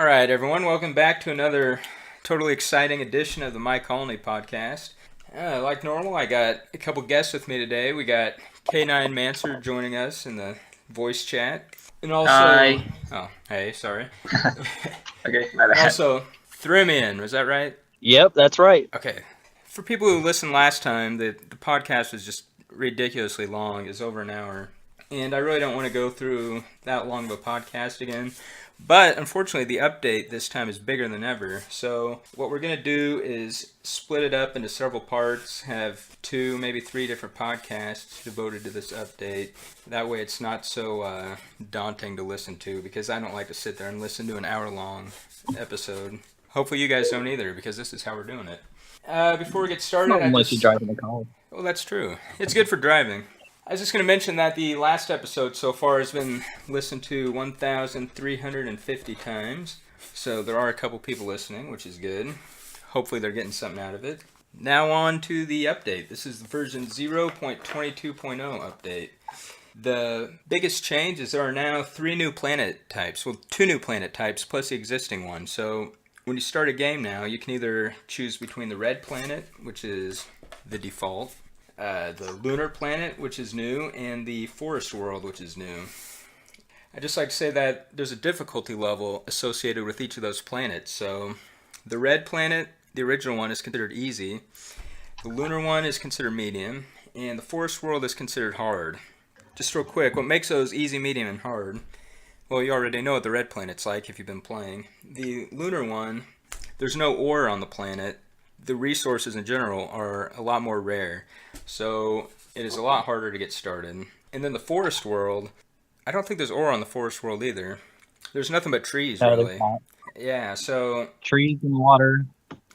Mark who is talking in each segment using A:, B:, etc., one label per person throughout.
A: All right, everyone, welcome back to another totally exciting edition of the My Colony podcast. Like normal, I got a couple guests with me today. We got K9 Manser joining us in the voice chat. And also,
B: Hi.
A: hey, sorry.
B: Okay, my
A: And
B: bad.
A: also, Thrimian, was that right?
C: Yep, that's right.
A: Okay. For people who listened last time, the podcast was just ridiculously long. It's over an hour. And I really don't want to go through that long of a podcast again. But unfortunately, the update this time is bigger than ever. So what we're going to do is split it up into several parts, have 2, maybe 3 different podcasts devoted to this update. That way it's not so daunting to listen to, because I don't like to sit there and listen to an hour-long episode. Hopefully you guys don't either, because this is how we're doing it. Before we get started,
C: Not unless you drive in the car.
A: Well, that's true. It's good for driving. I was just going to mention that the last episode so far has been listened to 1,350 times. So there are a couple people listening, which is good. Hopefully they're getting something out of it. Now on to the update. This is the version 0.22.0 update. The biggest change is there are now 3 new planet types. Well, 2 new planet types plus the existing one. So when you start a game now, you can either choose between the red planet, which is the default, the lunar planet, which is new, and the forest world, which is new. I'd just like to say that there's a difficulty level associated with each of those planets. So the red planet, the original one, is considered easy. The lunar one is considered medium, and the forest world is considered hard. Just real quick, what makes those easy, medium, and hard? Well, you already know what the red planet's like if you've been playing. The lunar one, there's no ore on the planet. The resources in general are a lot more rare, so it is a lot harder to get started. And then the forest world, I don't think there's ore on the forest world either. There's nothing but trees,
C: No,
A: really.
C: there's not.
A: Yeah, so,
C: Trees and water.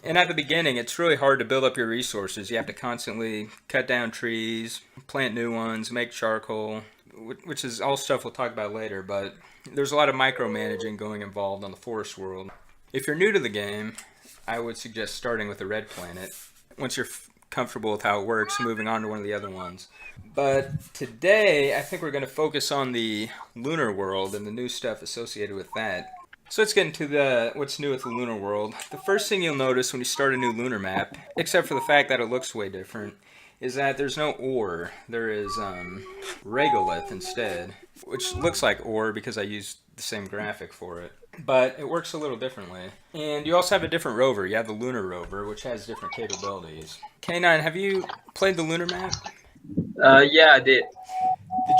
A: and at the beginning, it's really hard to build up your resources. You have to constantly cut down trees, plant new ones, make charcoal, which is all stuff we'll talk about later, but there's a lot of micromanaging going involved on the forest world. If you're new to the game, I would suggest starting with the red planet. Once you're comfortable with how it works, moving on to one of the other ones. But today, I think we're going to focus on the Lunar World and the new stuff associated with that. So let's get into what's new with the Lunar World. The first thing you'll notice when you start a new lunar map, except for the fact that it looks way different, is that there's no ore. There is regolith instead, which looks like ore because I used the same graphic for it. But it works a little differently. And you also have a different rover. You have the Lunar Rover, which has different capabilities. K9, have you played the lunar map?
B: Yeah, I did.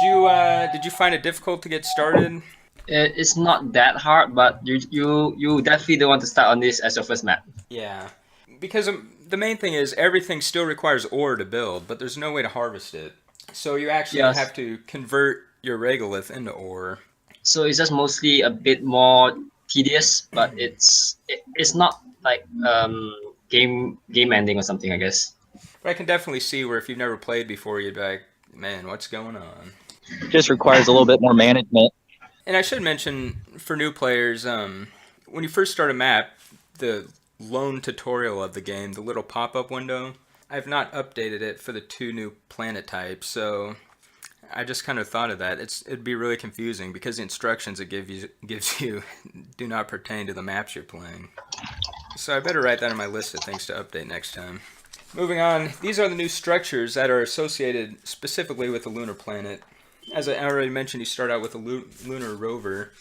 A: Did you find it difficult to get started?
B: It's not that hard, but you definitely don't want to start on this as your first map.
A: Yeah. Because the main thing is everything still requires ore to build, but there's no way to harvest it. So you actually
B: Yes.
A: have to convert your regolith into ore.
B: So it's just mostly a bit more tedious, but it's not like game ending or something, I guess.
A: But I can definitely see where if you've never played before, you'd be like, man, what's going on?
C: Just requires a little bit more management.
A: And I should mention, for new players, when you first start a map, the lone tutorial of the game, the little pop-up window, I've not updated it for the 2 new planet types, so I just kind of thought of that. It'd be really confusing because the instructions it gives you do not pertain to the maps you're playing. So I better write that on my list of things to update next time. Moving on, these are the new structures that are associated specifically with the lunar planet. As I already mentioned, you start out with a lunar rover,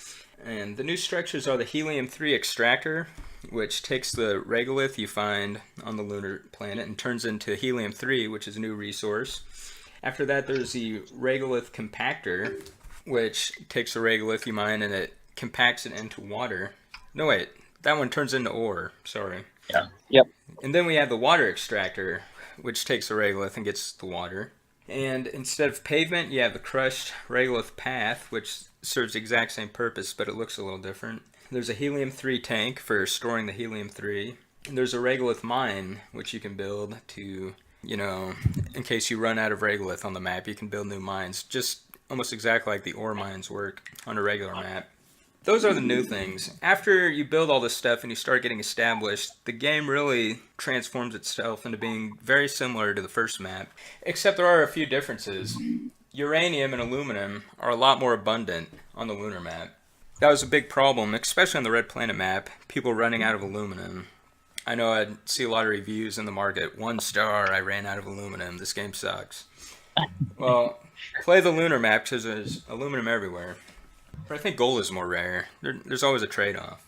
A: and the new structures are the helium-3 extractor, which takes the regolith you find on the lunar planet and turns into helium-3, which is a new resource. After that, there's the regolith compactor, which takes the regolith you mine and it compacts it into water. No, wait, that one turns into ore, sorry.
B: Yeah.
C: Yep.
A: And then we have the water extractor, which takes the regolith and gets the water. And instead of pavement, you have the crushed regolith path, which serves the exact same purpose, but it looks a little different. There's a helium-3 tank for storing the helium-3. And there's a regolith mine, which you can build to, in case you run out of regolith on the map, you can build new mines, just almost exactly like the ore mines work on a regular map. Those are the new things. After you build all this stuff and you start getting established, the game really transforms itself into being very similar to the first map, except there are a few differences. Uranium and aluminum are a lot more abundant on the lunar map. That was a big problem, especially on the Red Planet map. People running out of aluminum. I know I'd see a lot of reviews in the market. 1 star, I ran out of aluminum. This game sucks. Well, play the lunar map because there's aluminum everywhere. But I think gold is more rare. There's always a trade-off.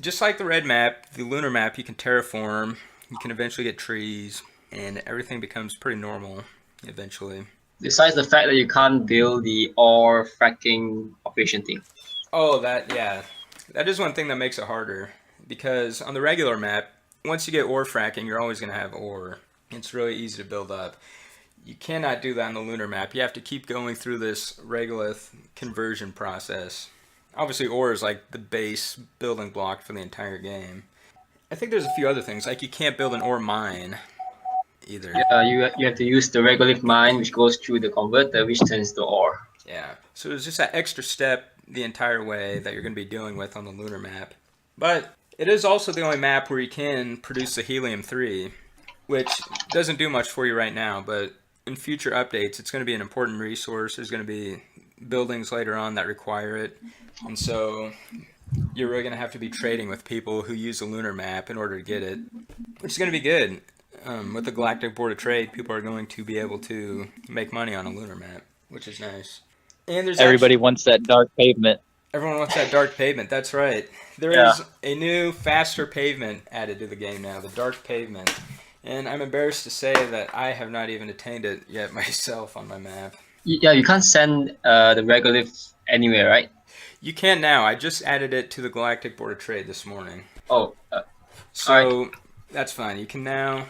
A: Just like the red map, the lunar map, you can terraform. You can eventually get trees, and everything becomes pretty normal eventually.
B: Besides the fact that you can't build the ore fracking operation thing.
A: Oh, yeah. That is one thing that makes it harder. Because on the regular map, once you get ore fracking, you're always going to have ore. It's really easy to build up. You cannot do that on the lunar map. You have to keep going through this regolith conversion process. Obviously, ore is like the base building block for the entire game. I think there's a few other things, like you can't build an ore mine either.
B: Yeah, you have to use the regolith mine, which goes through the converter, which turns to ore.
A: Yeah. So there's just that extra step the entire way that you're going to be dealing with on the lunar map. But it is also the only map where you can produce the helium-3, which doesn't do much for you right now, but in future updates, it's going to be an important resource. There's going to be buildings later on that require it. And so you're really going to have to be trading with people who use the lunar map in order to get it, which is going to be good. With the Galactic Board of Trade, people are going to be able to make money on a lunar map, which is nice. And there's
C: Everybody wants that dark pavement.
A: Everyone wants that dark pavement. That's right. There is a new, faster pavement added to the game now, the dark pavement. And I'm embarrassed to say that I have not even attained it yet myself on my map.
B: Yeah, you can't send the regolith anywhere, right?
A: You can now. I just added it to the Galactic Board of Trade this morning.
B: Oh,
A: so
B: right.
A: That's fine. You can now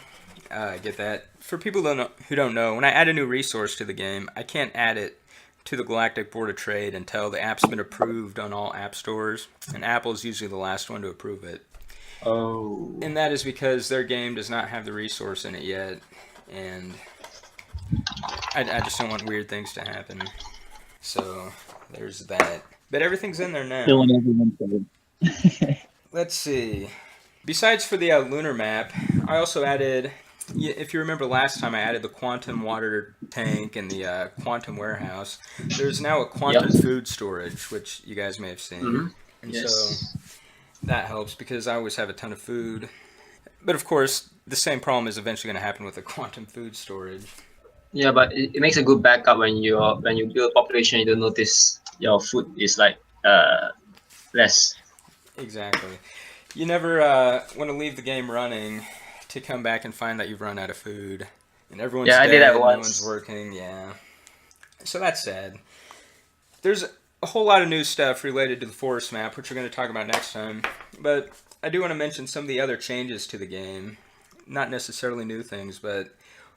A: get that. For people who don't know, when I add a new resource to the game, I can't add it to the Galactic Board of Trade until the app's been approved on all app stores, and Apple is usually the last one to approve it.
B: Oh.
A: And that is because their game does not have the resource in it yet, and I just don't want weird things to happen. So there's that. But everything's in there now.
C: Killing everyone.
A: Let's see. Besides for the lunar map, I also added, if you remember last time, I added the quantum water tank and the quantum warehouse. There's now a quantum food storage, which you guys may have seen.
B: Mm-hmm.
A: And
B: Yes.
A: so that helps because I always have a ton of food. But of course, the same problem is eventually going to happen with the quantum food storage.
B: Yeah, but it makes a good backup when you build population. You don't notice your food is like less.
A: Exactly. You never want to leave the game running to come back and find that you've run out of food. And everyone's
B: Yeah, I
A: dead,
B: did that
A: no
B: once.
A: one's working, yeah. So that's sad. There's a whole lot of new stuff related to the forest map, which we're going to talk about next time. But I do want to mention some of the other changes to the game. Not necessarily new things, but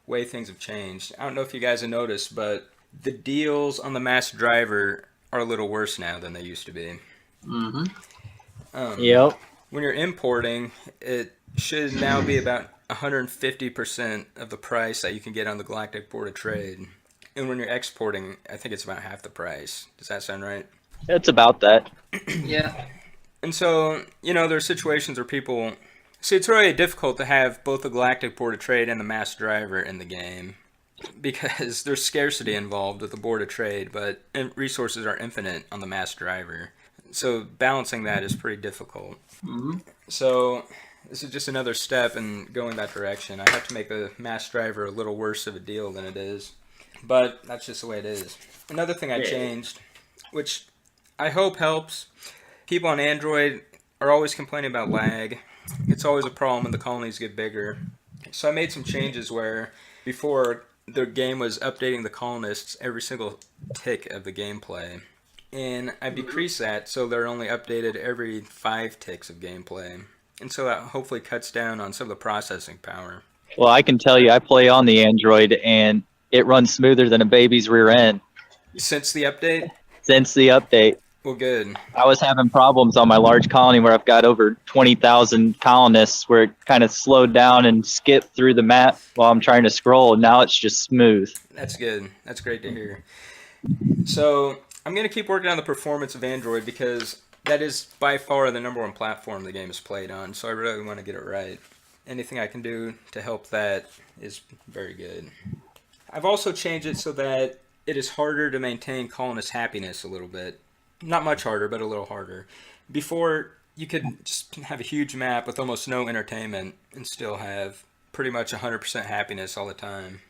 A: way things have changed. I don't know if you guys have noticed, but the deals on the Mass Driver are a little worse now than they used to be.
B: Mm-hmm.
C: Yep.
A: When you're importing, it should now be about 150% of the price that you can get on the Galactic Board of Trade. And when you're exporting, I think it's about half the price. Does that sound right?
C: It's about that.
B: Yeah.
A: And so, there are situations where people... See, it's really difficult to have both the Galactic Board of Trade and the Mass Driver in the game because there's scarcity involved with the Board of Trade, but resources are infinite on the Mass Driver. So balancing that is pretty difficult.
B: Mm-hmm.
A: So this is just another step in going that direction. I have to make the Mass Driver a little worse of a deal than it is. But that's just the way it is. Another thing I changed, which I hope helps, people on Android are always complaining about lag. It's always a problem when the colonies get bigger. So I made some changes where before the game was updating the colonists every single tick of the gameplay. And I decreased that so they're only updated every 5 ticks of gameplay. And so that hopefully cuts down on some of the processing power.
C: Well, I can tell you, I play on the Android, and it runs smoother than a baby's rear end.
A: Since the update?
C: Since the update.
A: Well, good.
C: I was having problems on my large colony where I've got over 20,000 colonists where it kind of slowed down and skipped through the map while I'm trying to scroll. And now it's just smooth.
A: That's good. That's great to hear. So I'm going to keep working on the performance of Android because that is by far the number one platform the game is played on. So I really want to get it right. Anything I can do to help that is very good. I've also changed it so that it is harder to maintain colonist happiness a little bit. Not much harder, but a little harder. Before, you could just have a huge map with almost no entertainment and still have pretty much 100% happiness all the time.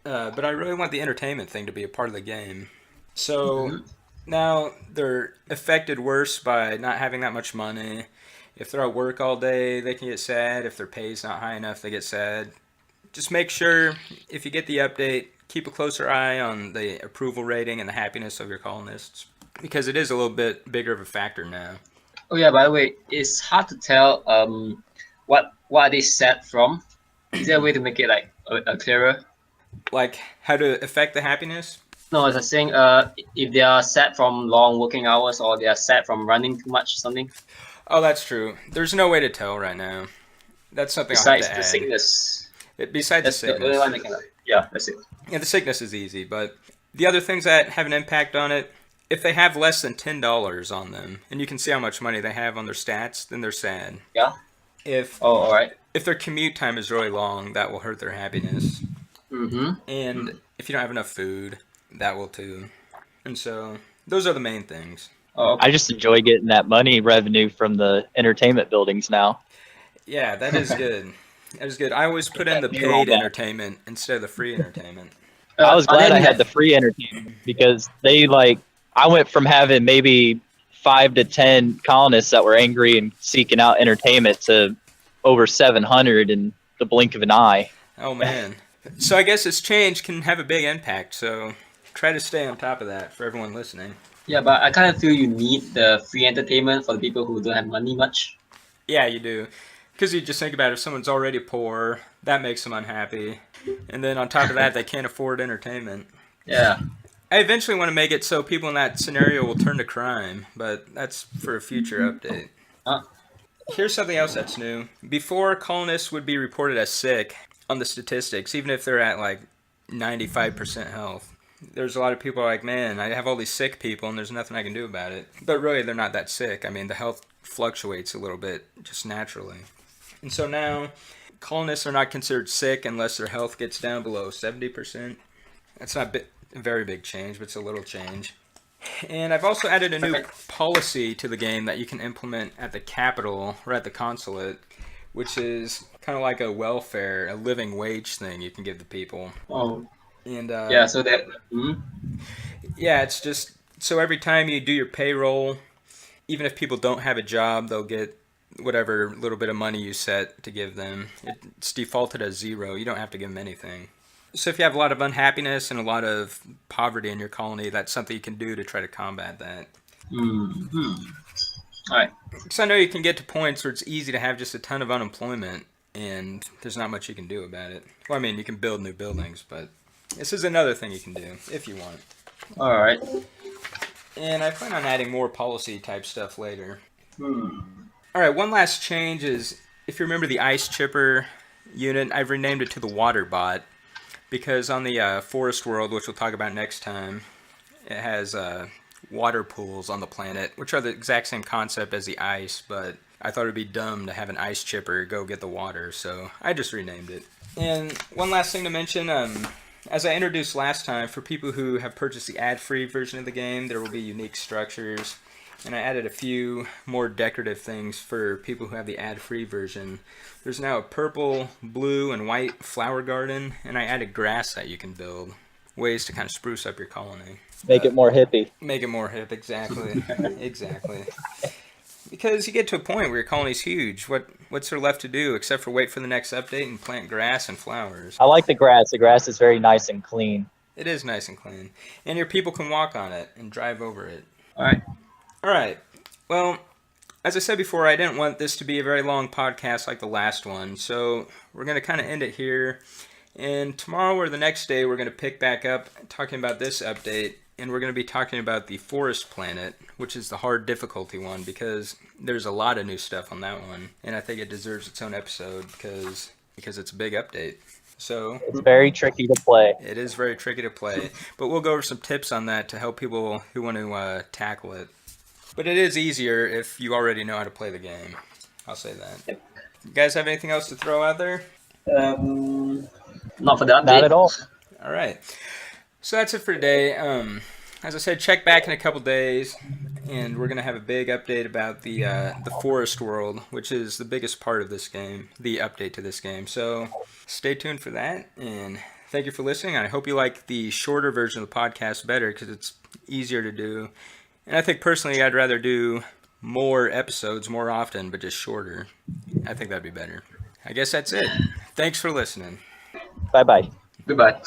A: But I really want the entertainment thing to be a part of the game. So now they're affected worse by not having that much money. If they're at work all day, they can get sad. If their pay's not high enough, they get sad. Just make sure, if you get the update, keep a closer eye on the approval rating and the happiness of your colonists, because it is a little bit bigger of a factor now.
B: Oh yeah, by the way, it's hard to tell what are they set from. Is there a way to make it like a clearer?
A: Like how to affect the happiness?
B: No, as I was saying, if they are set from long working hours or they are set from running too much, something.
A: Oh, that's true. There's no way to tell right now. That's something I'll have
B: Besides
A: to
B: the
A: add.
B: sickness.
A: Besides
B: That's
A: the
B: the
A: sickness.
B: only one that can. Yeah, that's it.
A: Yeah, the sickness is easy, but the other things that have an impact on it, if they have less than $10 on them, and you can see how much money they have on their stats, then they're sad.
B: Yeah.
A: If
B: Oh, all right.
A: if their commute time is really long, that will hurt their happiness.
B: Mm-hmm.
A: And if you don't have enough food, that will too. And so those are the main things.
B: Oh, okay.
C: I just enjoy getting that money revenue from the entertainment buildings now.
A: Yeah, that is good. That is good. I always put in the
C: You're all
A: paid
C: back.
A: entertainment instead of the free entertainment.
C: I was glad
B: other
C: I
B: than
C: had
B: that-
C: the free entertainment because I went from having maybe 5 to 10 colonists that were angry and seeking out entertainment to over 700 in the blink of an eye.
A: Oh man. So I guess this change can have a big impact. So try to stay on top of that for everyone listening.
B: Yeah, but I kind of feel you need the free entertainment for the people who don't have money much.
A: Yeah, you do. Because you just think about it, if someone's already poor, that makes them unhappy. And then on top of that, they can't afford entertainment.
B: Yeah.
A: I eventually want to make it so people in that scenario will turn to crime, but that's for a future update.
B: Huh.
A: Here's something else that's new. Before, colonists would be reported as sick on the statistics, even if they're at like 95% health. There's a lot of people like, man, I have all these sick people and there's nothing I can do about it. But really, they're not that sick. I mean, the health fluctuates a little bit just naturally. And so now, colonists are not considered sick unless their health gets down below 70%. That's not a very big change, but it's a little change. And I've also added a new policy to the game that you can implement at the capital or at the consulate, which is kind of like a welfare, a living wage thing you can give the people.
B: Oh.
A: And
B: Yeah. So that. Mm,
A: yeah, it's just so every time you do your payroll, even if people don't have a job, they'll get whatever little bit of money you set to give them. It's defaulted as 0. You don't have to give them anything. So if you have a lot of unhappiness and a lot of poverty in your colony, that's something you can do to try to combat that.
B: mm-hmm. All right.
A: Because I know you can get to points where it's easy to have just a ton of unemployment and there's not much you can do about it. Well, I mean, you can build new buildings, but this is another thing you can do if you want.
B: All right.
A: And I plan on adding more policy type stuff later.
B: Hmm.
A: All right, one last change is, if you remember the ice chipper unit, I've renamed it to the water bot, because on the Forest World, which we'll talk about next time, it has water pools on the planet, which are the exact same concept as the ice, but I thought it would be dumb to have an ice chipper go get the water, so I just renamed it. And one last thing to mention, as I introduced last time, for people who have purchased the ad-free version of the game, there will be unique structures. And I added a few more decorative things for people who have the ad-free version. There's now a purple, blue, and white flower garden, and I added grass that you can build. Ways to kind of spruce up your colony.
C: Make it more hippie.
A: Make it more hip, exactly. Exactly. Because you get to a point where your colony's huge. What's there left to do except for wait for the next update and plant grass and flowers?
C: I like the grass. The grass is very nice and clean.
A: It is nice and clean. And your people can walk on it and drive over it.
B: All right.
A: All right. Well, as I said before, I didn't want this to be a very long podcast like the last one, so we're going to kind of end it here. And tomorrow or the next day, we're going to pick back up talking about this update, and we're going to be talking about the Forest Planet, which is the hard difficulty one, because there's a lot of new stuff on that one, and I think it deserves its own episode because it's a big update. So
C: It's very tricky to play.
A: it is very tricky to play, but we'll go over some tips on that to help people who want to tackle it. But it is easier if you already know how to play the game. I'll say that.
B: Yep.
A: You guys have anything else to throw out there?
B: Not for the update.
C: Not at all.
A: All right. So that's it for today. As I said, check back in a couple days. and we're gonna have a big update about the forest world, which is the biggest part of this game, the update to this game. So stay tuned for that, and thank you for listening. I hope you like the shorter version of the podcast better because it's easier to do. And I think personally I'd rather do more episodes more often, but just shorter. I think that'd be better. I guess that's it. Thanks for listening.
C: Bye bye.
B: Goodbye.